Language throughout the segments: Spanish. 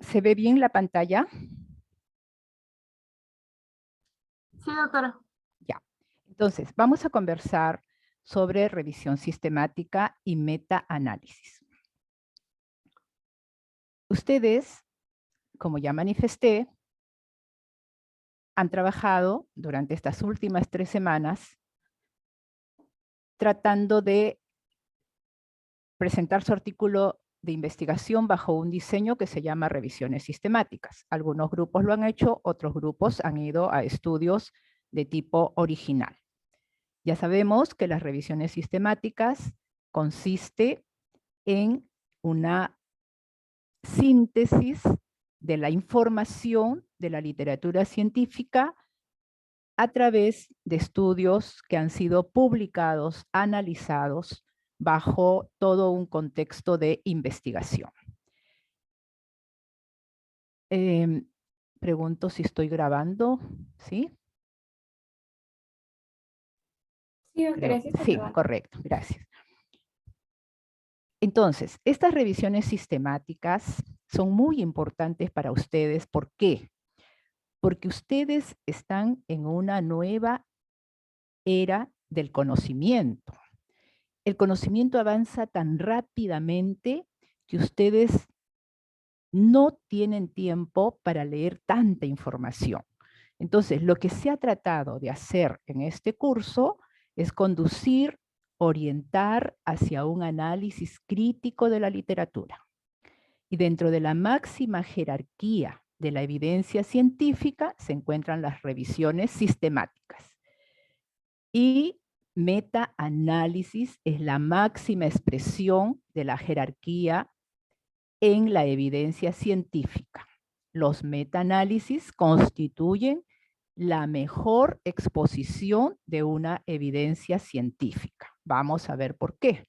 ¿Se ve bien la pantalla? Sí, doctora. Ya. Entonces, vamos a conversar sobre revisión sistemática y metaanálisis. Ustedes, como ya manifesté, han trabajado durante estas últimas 3 semanas tratando de presentar su artículo de investigación bajo un diseño que se llama revisiones sistemáticas. Algunos grupos lo han hecho, otros grupos han ido a estudios de tipo original. Ya sabemos que las revisiones sistemáticas consiste en una síntesis de la información de la literatura científica a través de estudios que han sido publicados, analizados bajo todo un contexto de investigación. Pregunto si estoy grabando, ¿sí? Sí, doctora, sí está Sí, grabando. correcto, gracias. Entonces, estas revisiones sistemáticas son muy importantes para ustedes. ¿Por qué? Porque ustedes están en una nueva era del conocimiento. El conocimiento avanza tan rápidamente que ustedes no tienen tiempo para leer tanta información. Entonces, lo que se ha tratado de hacer en este curso es conducir, orientar hacia un análisis crítico de la literatura. Y dentro de la máxima jerarquía de la evidencia científica se encuentran las revisiones sistemáticas. Y metaanálisis es la máxima expresión de la jerarquía en la evidencia científica. Los metaanálisis constituyen la mejor exposición de una evidencia científica. Vamos a ver por qué.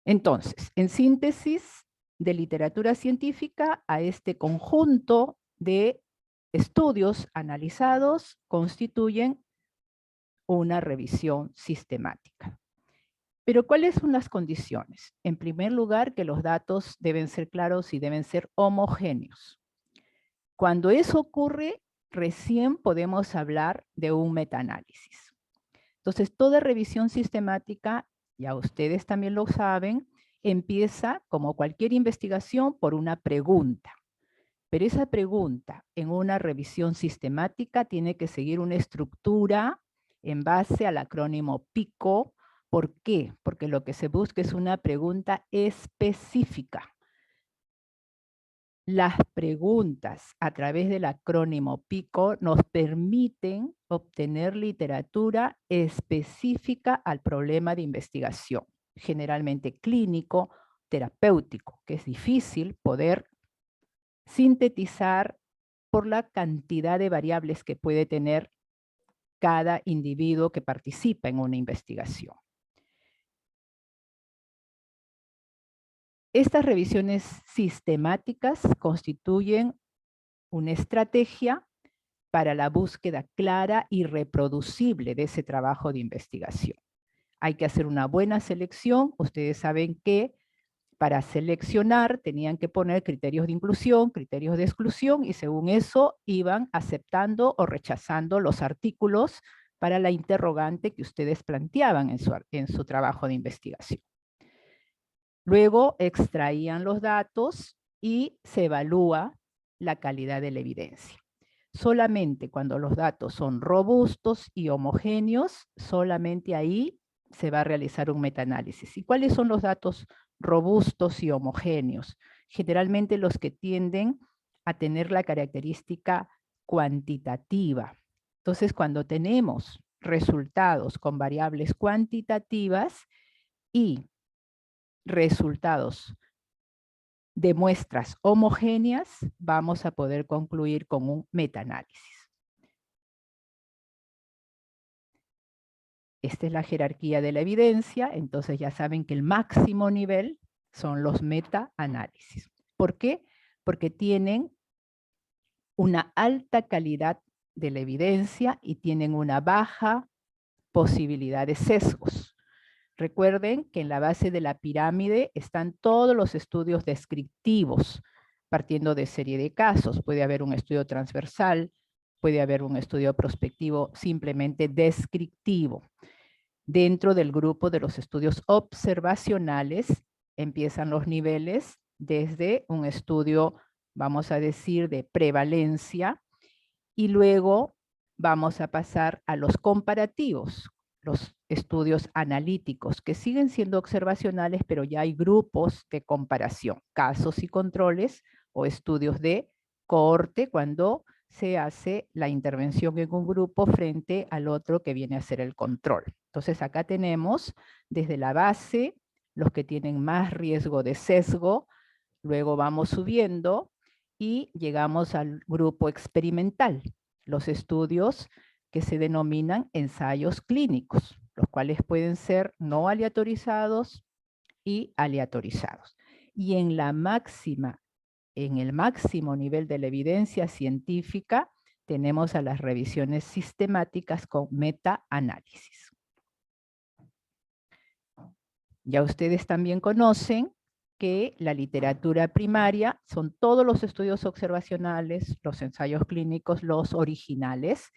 Entonces, en síntesis de literatura científica, a este conjunto de estudios analizados constituyen una revisión sistemática. Pero ¿cuáles son las condiciones? En primer lugar, que los datos deben ser claros y deben ser homogéneos. Cuando eso ocurre, recién podemos hablar de un metaanálisis. Entonces, toda revisión sistemática, ya ustedes también lo saben, empieza, como cualquier investigación, por una pregunta. Pero esa pregunta en una revisión sistemática tiene que seguir una estructura en base al acrónimo PICO. ¿Por qué? Porque lo que se busca es una pregunta específica. Las preguntas a través del acrónimo PICO nos permiten obtener literatura específica al problema de investigación, generalmente clínico, terapéutico, que es difícil poder sintetizar por la cantidad de variables que puede tener cada individuo que participa en una investigación. Estas revisiones sistemáticas constituyen una estrategia para la búsqueda clara y reproducible de ese trabajo de investigación. Hay que hacer una buena selección. Ustedes saben que para seleccionar tenían que poner criterios de inclusión, criterios de exclusión, y según eso iban aceptando o rechazando los artículos para la interrogante que ustedes planteaban en su trabajo de investigación. Luego extraían los datos y se evalúa la calidad de la evidencia. Solamente cuando los datos son robustos y homogéneos, solamente ahí se va a realizar un metaanálisis. ¿Y cuáles son los datos robustos y homogéneos? Generalmente los que tienden a tener la característica cuantitativa. Entonces, cuando tenemos resultados con variables cuantitativas y resultados de muestras homogéneas, vamos a poder concluir con un metaanálisis. Esta es la jerarquía de la evidencia, entonces ya saben que el máximo nivel son los metaanálisis. ¿Por qué? Porque tienen una alta calidad de la evidencia y tienen una baja posibilidad de sesgos. Recuerden que en la base de la pirámide están todos los estudios descriptivos. partiendo de serie de casos. Puede haber un estudio transversal, puede haber un estudio prospectivo simplemente descriptivo. Dentro del grupo de los estudios observacionales empiezan los niveles desde un estudio, vamos a decir, de prevalencia, y luego vamos a pasar a los comparativos, los estudios analíticos, que siguen siendo observacionales, pero ya hay grupos de comparación, casos y controles o estudios de cohorte cuando se hace la intervención en un grupo frente al otro que viene a ser el control. Entonces acá tenemos desde la base los que tienen más riesgo de sesgo, luego vamos subiendo y llegamos al grupo experimental, los estudios que se denominan ensayos clínicos, los cuales pueden ser no aleatorizados y aleatorizados. Y en el máximo nivel de la evidencia científica, tenemos a las revisiones sistemáticas con metaanálisis. Ya ustedes también conocen que la literatura primaria son todos los estudios observacionales, los ensayos clínicos, los originales,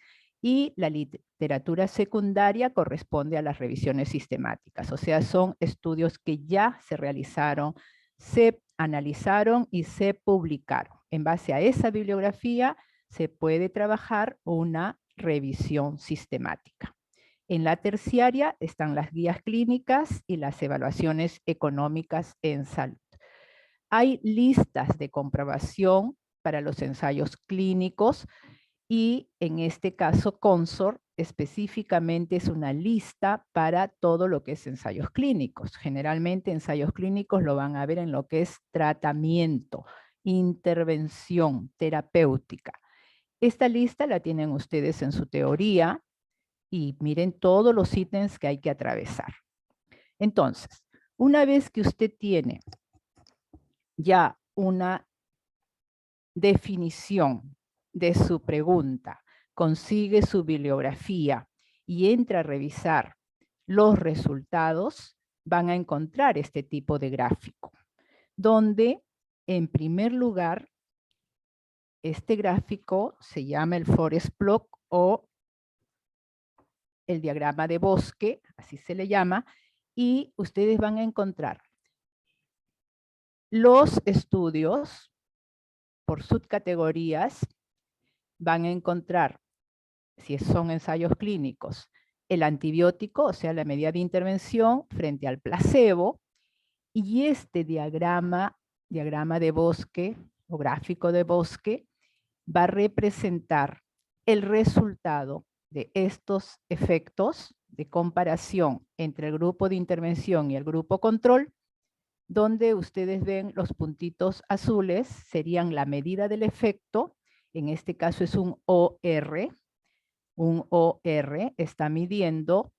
y la literatura secundaria corresponde a las revisiones sistemáticas, o sea, son estudios que ya se realizaron, se analizaron y se publicaron. En base a esa bibliografía se puede trabajar una revisión sistemática. En la terciaria están las guías clínicas y las evaluaciones económicas en salud. Hay listas de comprobación para los ensayos clínicos y en este caso CONSOR específicamente es una lista para todo lo que es ensayos clínicos. Generalmente ensayos clínicos lo van a ver en lo que es tratamiento, intervención terapéutica. Esta lista la tienen ustedes en su teoría y miren todos los ítems que hay que atravesar. Entonces, una vez que usted tiene ya una definición de su pregunta, consigue su bibliografía y entra a revisar los resultados, van a encontrar este tipo de gráfico, donde en primer lugar, este gráfico se llama el Forest Plot o el diagrama de bosque, así se le llama, y ustedes van a encontrar los estudios por subcategorías, van a encontrar, si son ensayos clínicos, el antibiótico, o sea, la medida de intervención frente al placebo, y este diagrama de bosque o gráfico de bosque va a representar el resultado de estos efectos de comparación entre el grupo de intervención y el grupo control, donde ustedes ven los puntitos azules, serían la medida del efecto, en este caso es un OR está midiendo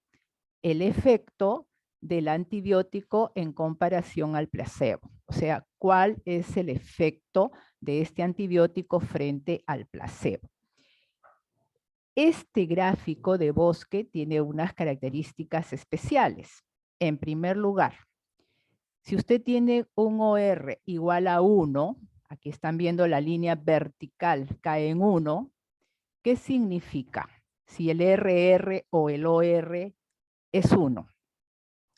el efecto del antibiótico en comparación al placebo. O sea, ¿cuál es el efecto de este antibiótico frente al placebo? Este gráfico de bosque tiene unas características especiales. En primer lugar, si usted tiene un OR igual a 1, aquí están viendo la línea vertical, cae en 1, ¿qué significa? Si el RR o el OR es 1.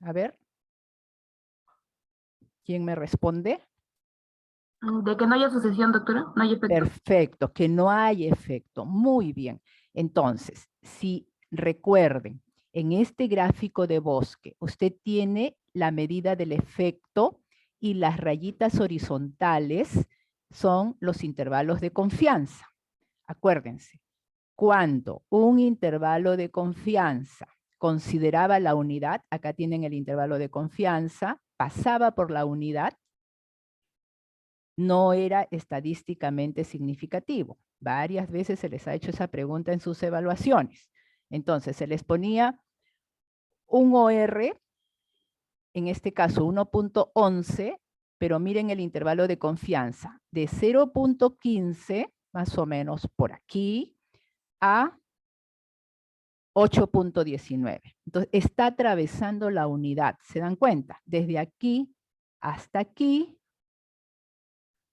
A ver. ¿Quién me responde? De que no haya sucesión, doctora, no hay efecto. Perfecto, que no hay efecto. Muy bien. Entonces, si recuerden, en este gráfico de bosque, usted tiene la medida del efecto y las rayitas horizontales son los intervalos de confianza. Acuérdense, cuando un intervalo de confianza consideraba la unidad, acá tienen el intervalo de confianza, pasaba por la unidad, no era estadísticamente significativo. Varias veces se les ha hecho esa pregunta en sus evaluaciones. Entonces, se les ponía un OR, en este caso 1.11, pero miren el intervalo de confianza, de 0.15, más o menos por aquí, a 8.19. Entonces, está atravesando la unidad. ¿Se dan cuenta? Desde aquí hasta aquí,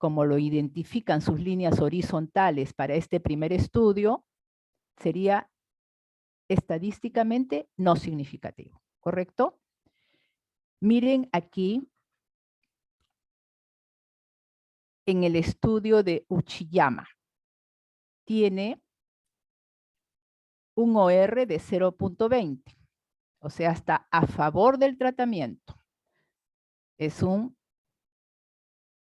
como lo identifican sus líneas horizontales para este primer estudio, sería estadísticamente no significativo, ¿correcto? Miren aquí en el estudio de Uchiyama. Tiene un OR de 0.20, o sea, está a favor del tratamiento. Es un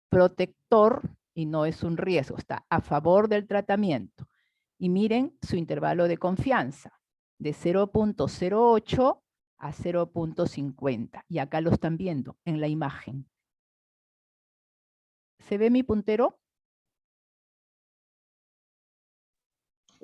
protector y no es un riesgo, está a favor del tratamiento. Y miren su intervalo de confianza, de 0.08 a 0.50. Y acá lo están viendo en la imagen. ¿Se ve mi puntero?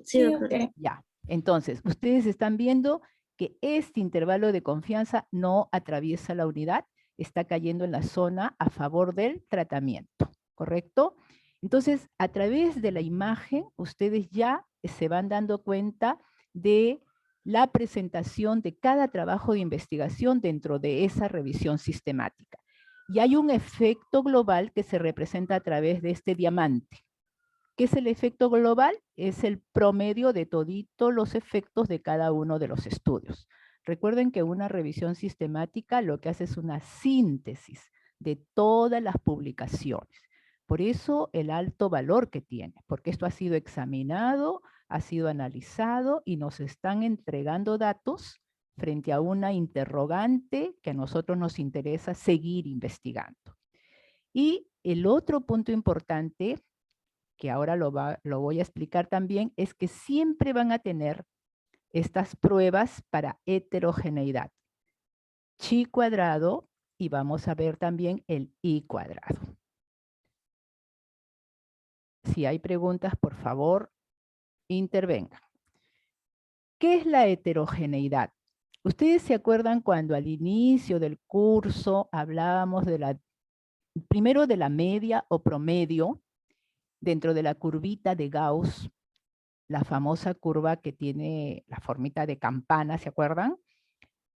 Sí, doctora. Ya, entonces, ustedes están viendo que este intervalo de confianza no atraviesa la unidad, está cayendo en la zona a favor del tratamiento, ¿correcto? Entonces, a través de la imagen, ustedes ya se van dando cuenta de la presentación de cada trabajo de investigación dentro de esa revisión sistemática. Y hay un efecto global que se representa a través de este diamante. ¿Qué es el efecto global? Es el promedio de toditos los efectos de cada uno de los estudios. Recuerden que una revisión sistemática lo que hace es una síntesis de todas las publicaciones. Por eso el alto valor que tiene, porque esto ha sido examinado, ha sido analizado y nos están entregando datos frente a una interrogante que a nosotros nos interesa seguir investigando. Y el otro punto importante que ahora lo voy a explicar también, es que siempre van a tener estas pruebas para heterogeneidad. Chi cuadrado y vamos a ver también el I cuadrado. Si hay preguntas, por favor, intervengan. ¿Qué es la heterogeneidad? ¿Ustedes se acuerdan cuando al inicio del curso hablábamos primero de la media o promedio dentro de la curvita de Gauss, la famosa curva que tiene la formita de campana, ¿se acuerdan?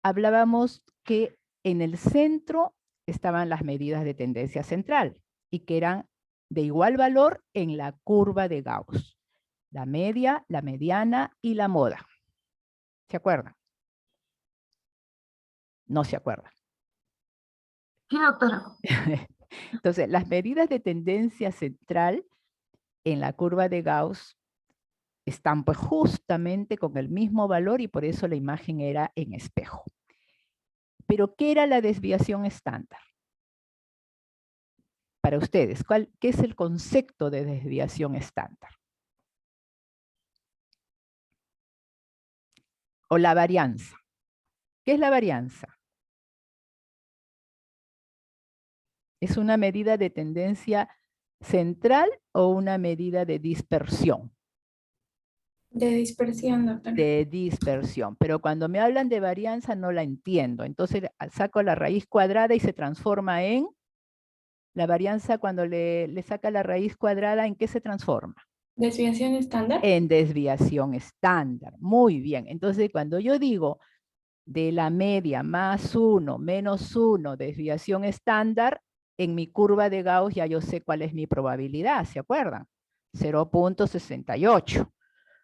Hablábamos que en el centro estaban las medidas de tendencia central y que eran de igual valor en la curva de Gauss. La media, la mediana y la moda. ¿Se acuerdan? No se acuerdan. Sí, doctora. Entonces, las medidas de tendencia central en la curva de Gauss están pues justamente con el mismo valor y por eso la imagen era en espejo. Pero, ¿qué era la desviación estándar? Para ustedes, ¿qué es el concepto de desviación estándar? O la varianza. ¿Qué es la varianza? ¿Es una medida de tendencia central o una medida de dispersión? De dispersión, doctora. De dispersión. Pero cuando me hablan de varianza no la entiendo. Entonces saco la raíz cuadrada y se transforma en... La varianza cuando le saca la raíz cuadrada, ¿en qué se transforma? ¿Desviación estándar? En desviación estándar. Muy bien. Entonces, cuando yo digo de la media más 1 menos 1, desviación estándar, en mi curva de Gauss ya yo sé cuál es mi probabilidad, ¿se acuerdan? 0.68.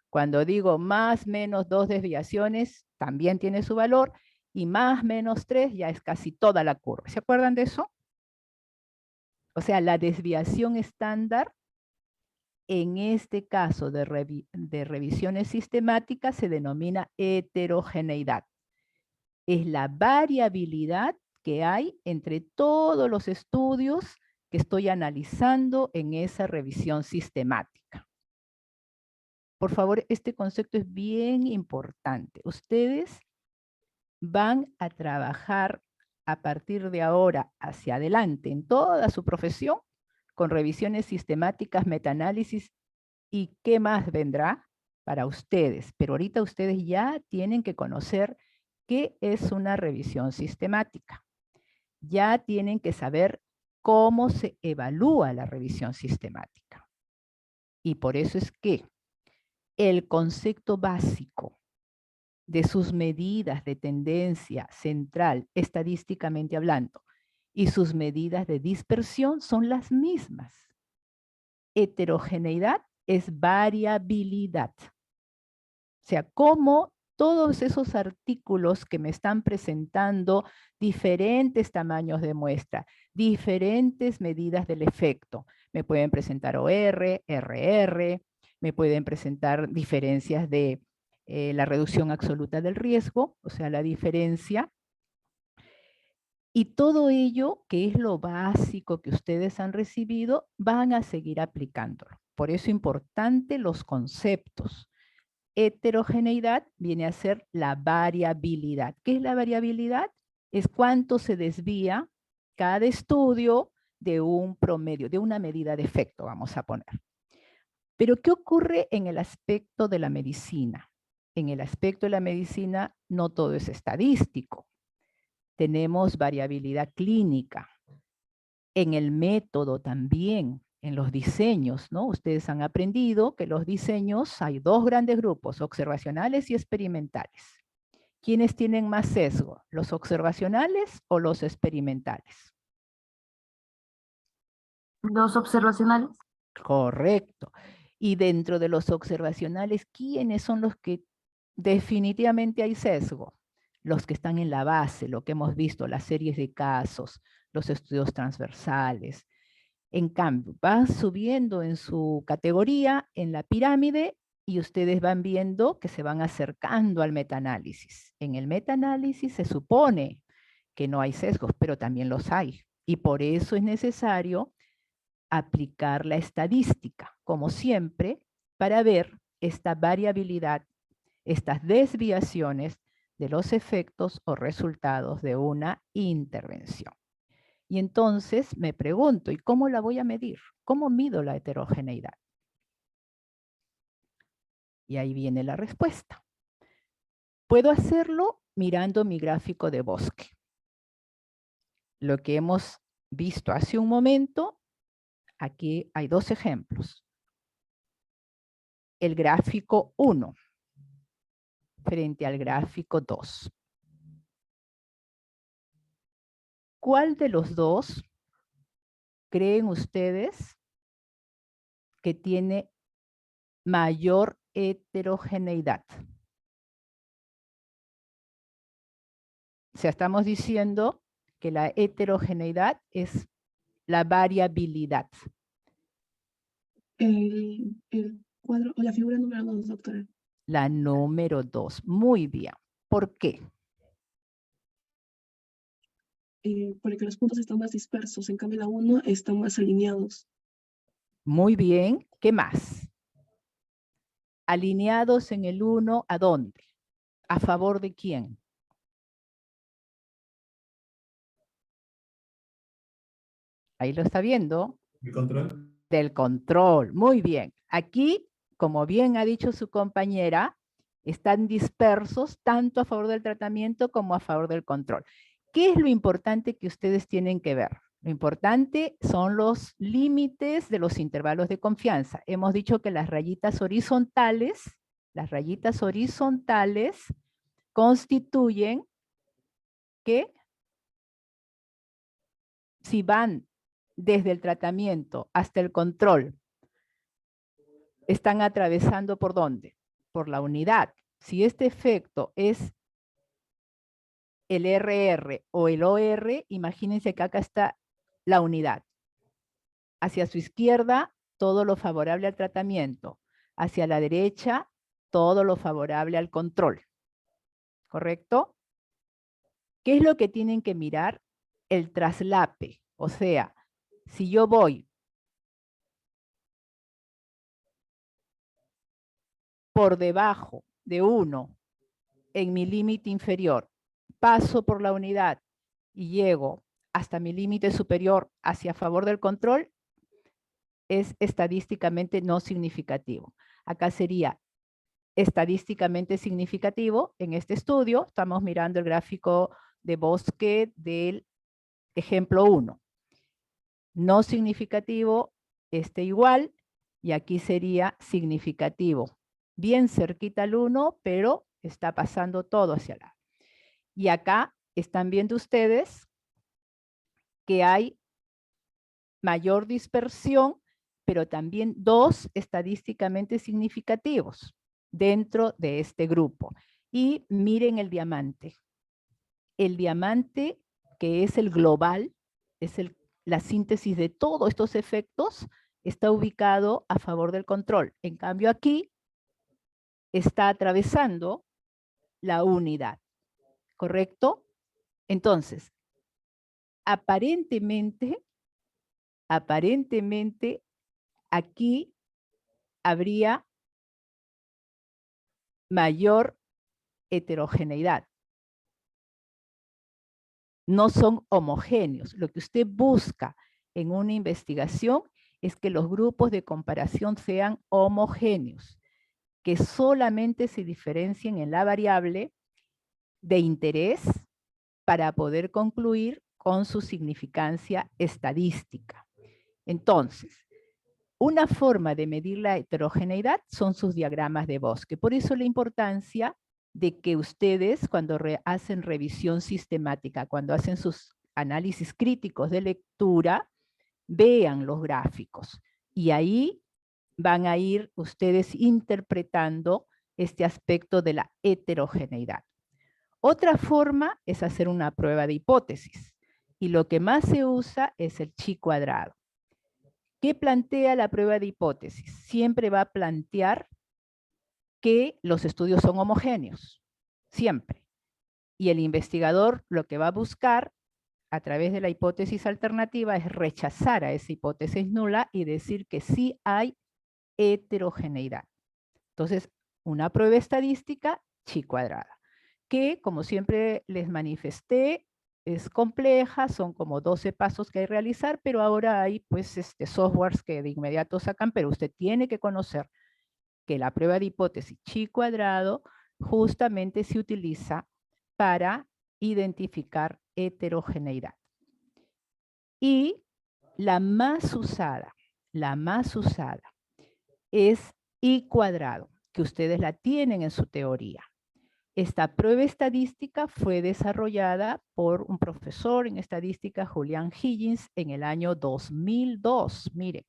Cuando digo más menos 2 desviaciones, también tiene su valor, y más menos 3 ya es casi toda la curva. ¿Se acuerdan de eso? O sea, la desviación estándar, en este caso de revisiones sistemáticas, se denomina heterogeneidad. Es la variabilidad que hay entre todos los estudios que estoy analizando en esa revisión sistemática. Por favor, este concepto es bien importante. Ustedes van a trabajar a partir de ahora hacia adelante en toda su profesión con revisiones sistemáticas, metaanálisis y qué más vendrá para ustedes. Pero ahorita ustedes ya tienen que conocer qué es una revisión sistemática. Ya tienen que saber cómo se evalúa la revisión sistemática. Y por eso es que el concepto básico de sus medidas de tendencia central, estadísticamente hablando, y sus medidas de dispersión son las mismas. heterogeneidad es variabilidad. O sea, cómo todos esos artículos que me están presentando diferentes tamaños de muestra, diferentes medidas del efecto. Me pueden presentar OR, RR, me pueden presentar diferencias de la reducción absoluta del riesgo, o sea, la diferencia. Y todo ello, que es lo básico que ustedes han recibido, van a seguir aplicándolo. Por eso es importante los conceptos. Heterogeneidad viene a ser la variabilidad. ¿Qué es la variabilidad? Es cuánto se desvía cada estudio de un promedio, de una medida de efecto, vamos a poner. Pero ¿qué ocurre en el aspecto de la medicina? En el aspecto de la medicina no todo es estadístico. Tenemos variabilidad clínica. En el método también, en los diseños, ¿no? Ustedes han aprendido que los diseños hay dos grandes grupos, observacionales y experimentales. ¿Quiénes tienen más sesgo? ¿Los observacionales o los experimentales? Los observacionales. Correcto. Y dentro de los observacionales, ¿quiénes son los que definitivamente hay sesgo? Los que están en la base, lo que hemos visto, las series de casos, los estudios transversales. En cambio, va subiendo en su categoría, en la pirámide, y ustedes van viendo que se van acercando al metaanálisis. En el metaanálisis se supone que no hay sesgos, pero también los hay. Y por eso es necesario aplicar la estadística, como siempre, para ver esta variabilidad, estas desviaciones de los efectos o resultados de una intervención. Y entonces me pregunto, ¿y cómo la voy a medir? ¿Cómo mido la heterogeneidad? Y ahí viene la respuesta. Puedo hacerlo mirando mi gráfico de bosque. Lo que hemos visto hace un momento, aquí hay dos ejemplos. El gráfico 1 frente al gráfico 2. ¿Cuál de los dos creen ustedes que tiene mayor heterogeneidad? O sea, estamos diciendo que la heterogeneidad es la variabilidad. El cuadro o la figura número 2, doctora. La número 2. Muy bien. ¿Por qué? Porque los puntos están más dispersos, en cambio la 1 están más alineados. Muy bien. ¿Qué más? Alineados en el 1, ¿a dónde? ¿A favor de quién? Ahí lo está viendo. ¿El control? Del control. Muy bien. Aquí, como bien ha dicho su compañera, están dispersos tanto a favor del tratamiento como a favor del control. ¿Qué es lo importante que ustedes tienen que ver? Lo importante son los límites de los intervalos de confianza. Hemos dicho que las rayitas horizontales constituyen que si van desde el tratamiento hasta el control, están atravesando ¿por dónde? Por la unidad. Si este efecto es el RR o el OR, imagínense que acá está la unidad. Hacia su izquierda, todo lo favorable al tratamiento. Hacia la derecha, todo lo favorable al control. ¿Correcto? ¿Qué es lo que tienen que mirar? El traslape. O sea, si yo voy por debajo de 1 en mi límite inferior, paso por la unidad y llego hasta mi límite superior hacia favor del control, es estadísticamente no significativo. Acá sería estadísticamente significativo. En este estudio estamos mirando el gráfico de bosque del ejemplo 1. No significativo, igual, y aquí sería significativo. Bien cerquita al 1, pero está pasando todo hacia la. Y acá están viendo ustedes que hay mayor dispersión, pero también 2 estadísticamente significativos dentro de este grupo. Y miren el diamante. El diamante, que es el global, es la síntesis de todos estos efectos, está ubicado a favor del control. En cambio aquí está atravesando la unidad, ¿correcto? Entonces, aparentemente, aquí habría mayor heterogeneidad. No son homogéneos. Lo que usted busca en una investigación es que los grupos de comparación sean homogéneos, que solamente se diferencien en la variable de interés para poder concluir con su significancia estadística. Entonces, una forma de medir la heterogeneidad son sus diagramas de bosque. Por eso la importancia de que ustedes, cuando hacen revisión sistemática, cuando hacen sus análisis críticos de lectura, vean los gráficos. Y ahí van a ir ustedes interpretando este aspecto de la heterogeneidad. Otra forma es hacer una prueba de hipótesis. Y lo que más se usa es el chi cuadrado. ¿Qué plantea la prueba de hipótesis? Siempre va a plantear que los estudios son homogéneos, siempre. Y el investigador lo que va a buscar a través de la hipótesis alternativa es rechazar a esa hipótesis nula y decir que sí hay heterogeneidad. Entonces, una prueba estadística chi cuadrada, que como siempre les manifesté, es compleja, son como 12 pasos que hay que realizar, pero ahora hay pues softwares que de inmediato sacan, pero usted tiene que conocer que la prueba de hipótesis chi cuadrado justamente se utiliza para identificar heterogeneidad. Y la más usada es I cuadrado, que ustedes la tienen en su teoría. Esta prueba estadística fue desarrollada por un profesor en estadística, Julian Higgins, en el año 2002. Mire,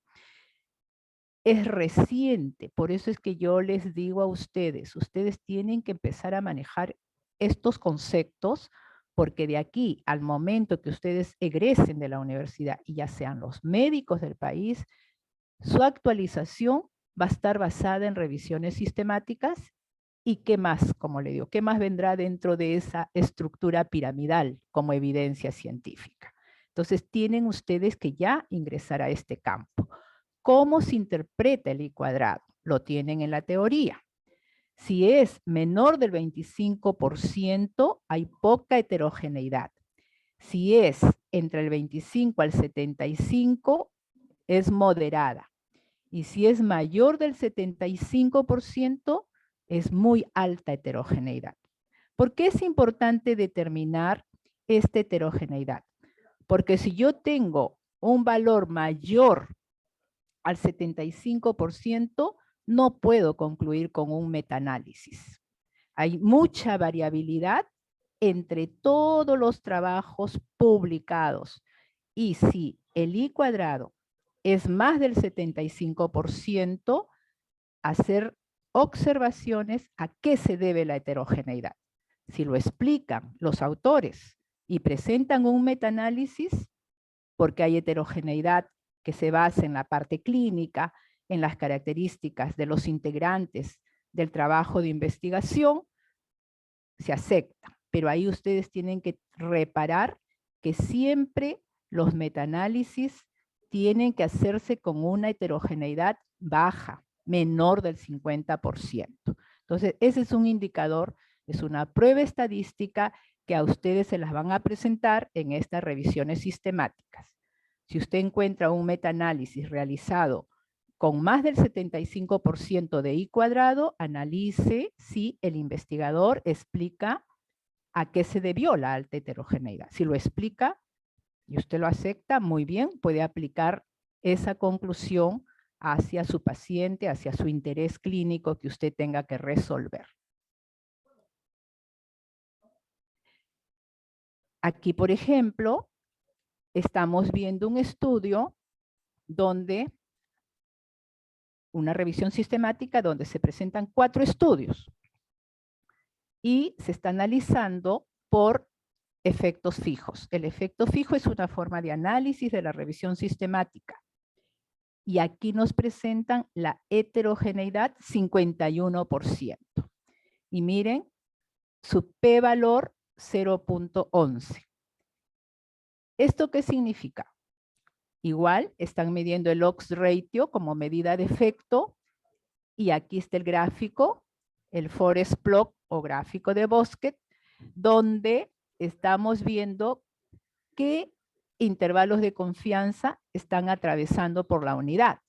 es reciente, por eso es que yo les digo a ustedes, ustedes tienen que empezar a manejar estos conceptos, porque de aquí al momento que ustedes egresen de la universidad, y ya sean los médicos del país, su actualización va a estar basada en revisiones sistemáticas. ¿Y qué más, como le digo, qué más vendrá dentro de esa estructura piramidal como evidencia científica? Entonces tienen ustedes que ya ingresar a este campo. ¿Cómo se interpreta el I cuadrado? Lo tienen en la teoría. Si es menor del 25%, hay poca heterogeneidad. Si es entre el 25 al 75, es moderada. Y si es mayor del 75%, es muy alta heterogeneidad. ¿Por qué es importante determinar esta heterogeneidad? Porque si yo tengo un valor mayor al 75%, no puedo concluir con un metaanálisis. Hay mucha variabilidad entre todos los trabajos publicados. Y si el I cuadrado es más del 75%, hacer observaciones a qué se debe la heterogeneidad. Si lo explican los autores y presentan un metaanálisis, porque hay heterogeneidad que se basa en la parte clínica, en las características de los integrantes del trabajo de investigación, se acepta. Pero ahí ustedes tienen que reparar que siempre los metaanálisis tienen que hacerse con una heterogeneidad baja, menor del 50%. Entonces, ese es un indicador, es una prueba estadística que a ustedes se las van a presentar en estas revisiones sistemáticas. Si usted encuentra un metaanálisis realizado con más del 75% de I cuadrado, analice si el investigador explica a qué se debió la alta heterogeneidad. Si lo explica y usted lo acepta, muy bien, puede aplicar esa conclusión hacia su paciente, hacia su interés clínico que usted tenga que resolver. Aquí, por ejemplo, estamos viendo un estudio donde una revisión sistemática donde se presentan 4 estudios y se está analizando por efectos fijos. El efecto fijo es una forma de análisis de la revisión sistemática. Y aquí nos presentan la heterogeneidad 51%. Y miren, su p-valor 0.11. ¿Esto qué significa? Igual están midiendo el odds ratio como medida de efecto y aquí está el gráfico, el forest plot o gráfico de Bosquet, donde estamos viendo qué intervalos de confianza están atravesando por la unidad.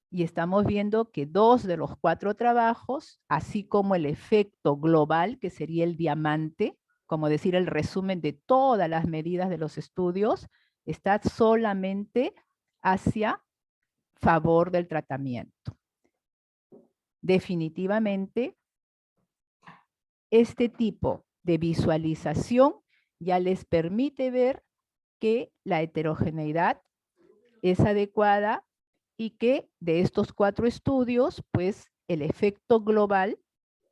Y estamos viendo que 2 de los 4 trabajos, así como el efecto global, que sería el diamante, como decir el resumen de todas las medidas de los estudios, está solamente hacia favor del tratamiento. Definitivamente, este tipo de visualización ya les permite ver que la heterogeneidad es adecuada y que de estos 4 estudios, pues el efecto global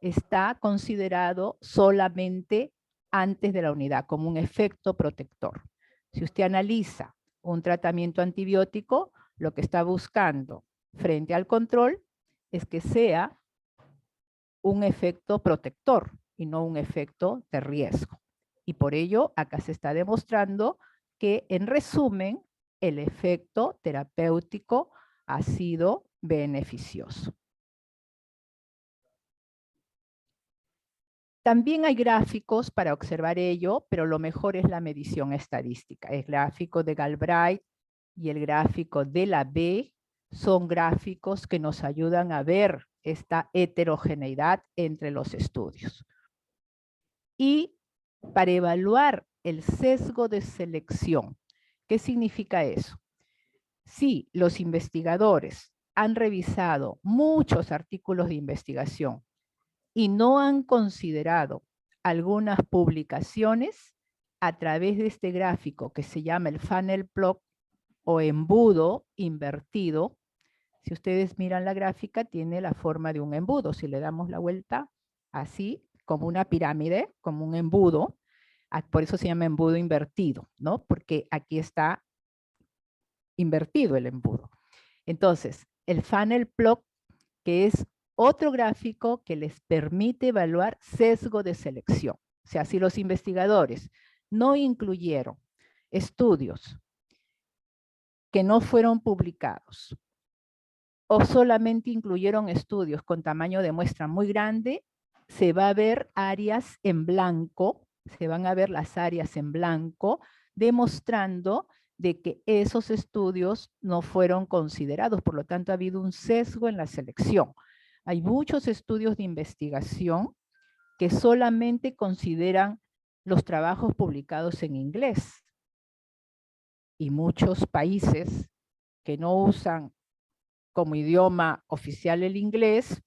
está considerado solamente antes de la unidad, como un efecto protector. Si usted analiza un tratamiento antibiótico, lo que está buscando frente al control es que sea un efecto protector y no un efecto de riesgo. Y por ello, acá se está demostrando que, en resumen, el efecto terapéutico ha sido beneficioso. También hay gráficos para observar ello, pero lo mejor es la medición estadística. El gráfico de Galbraith y el gráfico de la B son gráficos que nos ayudan a ver esta heterogeneidad entre los estudios. Y para evaluar el sesgo de selección, ¿qué significa eso? Si los investigadores han revisado muchos artículos de investigación y no han considerado algunas publicaciones, a través de este gráfico que se llama el funnel plot o embudo invertido, si ustedes miran la gráfica, tiene la forma de un embudo. Si le damos la vuelta así, como una pirámide, como un embudo, por eso se llama embudo invertido, ¿no? Porque aquí está invertido el embudo. Entonces, el funnel plot, que es otro gráfico que les permite evaluar sesgo de selección. O sea, si los investigadores no incluyeron estudios que no fueron publicados o solamente incluyeron estudios con tamaño de muestra muy grande, se va a ver áreas en blanco, se van a ver las áreas en blanco, demostrando de que esos estudios no fueron considerados, por lo tanto ha habido un sesgo en la selección. Hay muchos estudios de investigación que solamente consideran los trabajos publicados en inglés. Y muchos países que no usan como idioma oficial el inglés,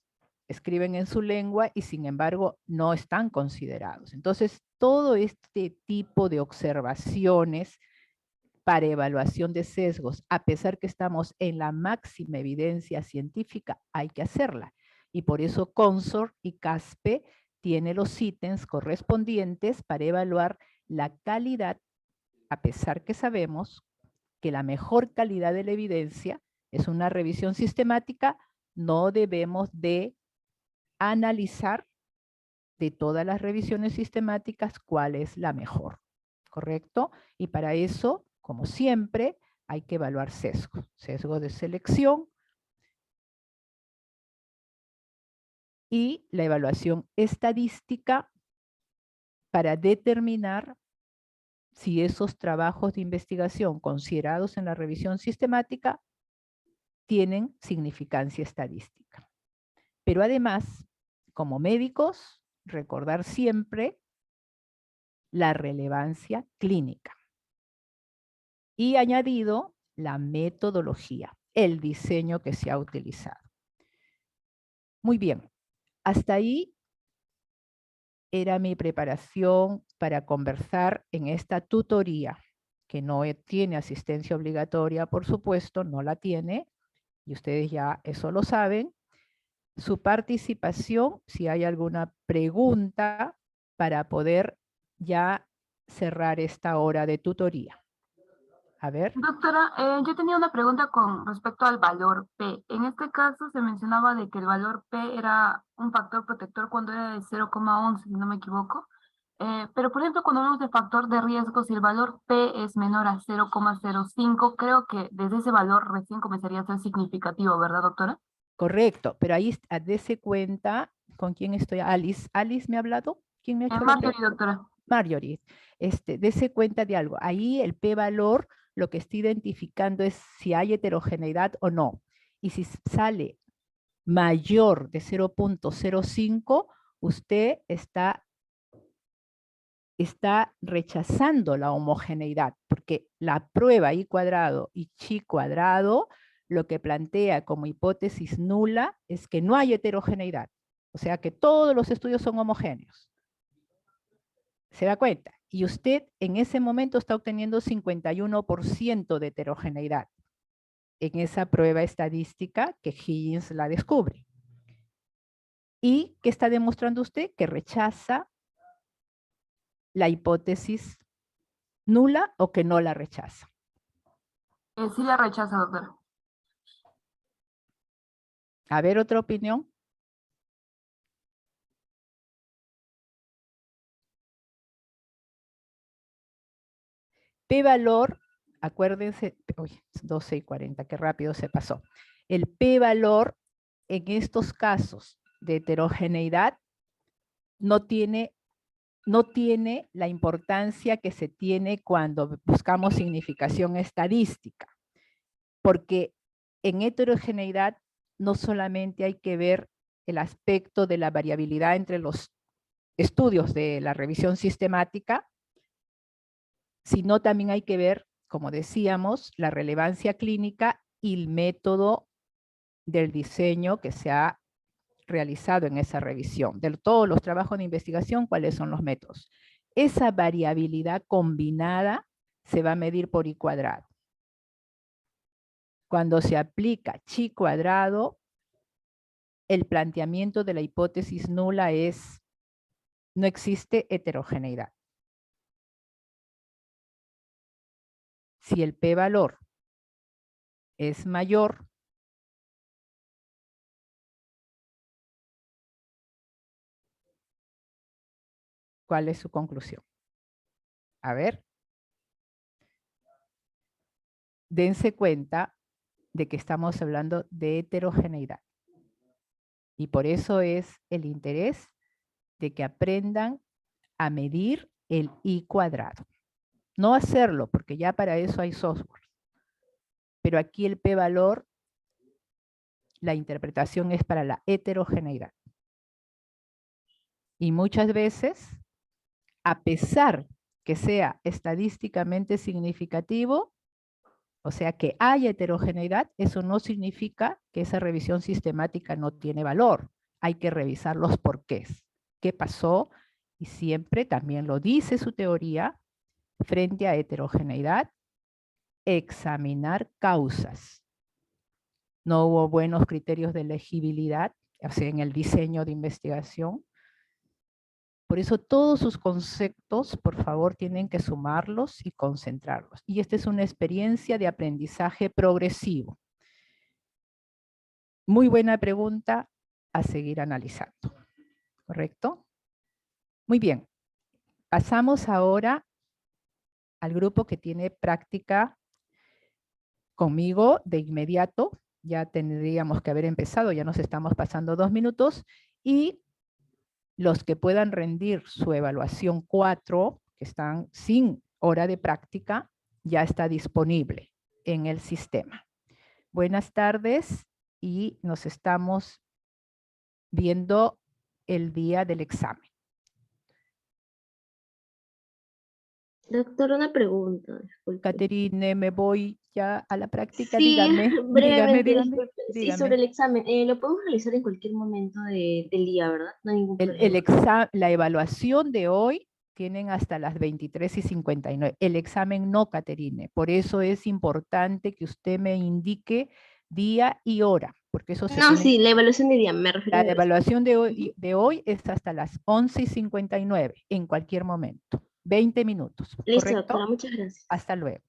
escriben en su lengua y sin embargo no están considerados. Entonces, todo este tipo de observaciones para evaluación de sesgos, a pesar que estamos en la máxima evidencia científica, hay que hacerla. Y por eso CONSOR y CASPE tiene los ítems correspondientes para evaluar la calidad, a pesar que sabemos que la mejor calidad de la evidencia es una revisión sistemática, no debemos de analizar de todas las revisiones sistemáticas cuál es la mejor, ¿correcto? Y para eso, como siempre, hay que evaluar sesgos. Sesgo de selección y la evaluación estadística para determinar si esos trabajos de investigación considerados en la revisión sistemática tienen significancia estadística. Pero además, como médicos, recordar siempre la relevancia clínica. Y añadido la metodología, el diseño que se ha utilizado. Muy bien, hasta ahí era mi preparación para conversar en esta tutoría, que no tiene asistencia obligatoria, por supuesto, no la tiene, y ustedes ya eso lo saben, su participación, si hay alguna pregunta para poder ya cerrar esta hora de tutoría. A ver. Doctora, yo tenía una pregunta con respecto al valor P. En este caso se mencionaba de que el valor P era un factor protector cuando era de 0,11, si no me equivoco. Pero, por ejemplo, cuando hablamos de factor de riesgo, si el valor P es menor a 0,05, creo que desde ese valor recién comenzaría a ser significativo, ¿verdad, doctora? Correcto, pero ahí dése cuenta con quién estoy. Alice. ¿Alice me ha hablado? ¿Quién me ha hecho la Marjorie, pregunta? doctora. Marjorie. Dese cuenta de algo. Ahí el p-valor lo que está identificando es si hay heterogeneidad o no. Y si sale mayor de 0,05, usted está rechazando la homogeneidad, porque la prueba I cuadrado y chi cuadrado lo que plantea como hipótesis nula es que no hay heterogeneidad, o sea que todos los estudios son homogéneos. ¿Se da cuenta? Y usted en ese momento está obteniendo 51% de heterogeneidad en esa prueba estadística que Higgins la descubre. ¿Y qué está demostrando usted? Que rechaza la hipótesis nula o que no la rechaza. Sí la rechaza, doctora. A ver, otra opinión. P-valor, acuérdense, uy, 12:40, qué rápido se pasó. El P-valor en estos casos de heterogeneidad no tiene la importancia que se tiene cuando buscamos significación estadística, porque en heterogeneidad no solamente hay que ver el aspecto de la variabilidad entre los estudios de la revisión sistemática, sino también hay que ver, como decíamos, la relevancia clínica y el método del diseño que se ha realizado en esa revisión. De todos los trabajos de investigación, ¿cuáles son los métodos? Esa variabilidad combinada se va a medir por I cuadrado. Cuando se aplica chi cuadrado, el planteamiento de la hipótesis nula es, no existe heterogeneidad. Si el p-valor es mayor, ¿cuál es su conclusión? A ver. Dense cuenta de que estamos hablando de heterogeneidad. Y por eso es el interés de que aprendan a medir el I cuadrado. No hacerlo, porque ya para eso hay software. Pero aquí el p-valor, la interpretación es para la heterogeneidad. Y muchas veces, a pesar que sea estadísticamente significativo, o sea que hay heterogeneidad, eso no significa que esa revisión sistemática no tiene valor. Hay que revisar los porqués. ¿Qué pasó? Y siempre también lo dice su teoría, frente a heterogeneidad, examinar causas. No hubo buenos criterios de elegibilidad, o sea, en el diseño de investigación. Por eso todos sus conceptos, por favor, tienen que sumarlos y concentrarlos. Y esta es una experiencia de aprendizaje progresivo. Muy buena pregunta a seguir analizando. ¿Correcto? Muy bien. Pasamos ahora al grupo que tiene práctica conmigo de inmediato. Ya tendríamos que haber empezado, ya nos estamos pasando 2 minutos. Y los que puedan rendir su evaluación 4, que están sin hora de práctica, ya está disponible en el sistema. Buenas tardes y nos estamos viendo el día del examen. Doctor, una pregunta, disculpe. Caterine, me voy ya a la práctica. Sí, Dígame, brevemente, dígame. disculpe. Sí, Dígame. sobre el examen. Lo podemos realizar en cualquier momento del día, ¿verdad? No hay ningún problema. La evaluación de hoy tienen hasta las 23:59. El examen no, Caterine. Por eso es importante que usted me indique día y hora, porque eso se No, tiene. sí, la evaluación de día, me refiero La evaluación de hoy es hasta las 11:59, en cualquier momento. 20 minutos, Listo, ¿correcto? doctora, muchas gracias. Hasta luego.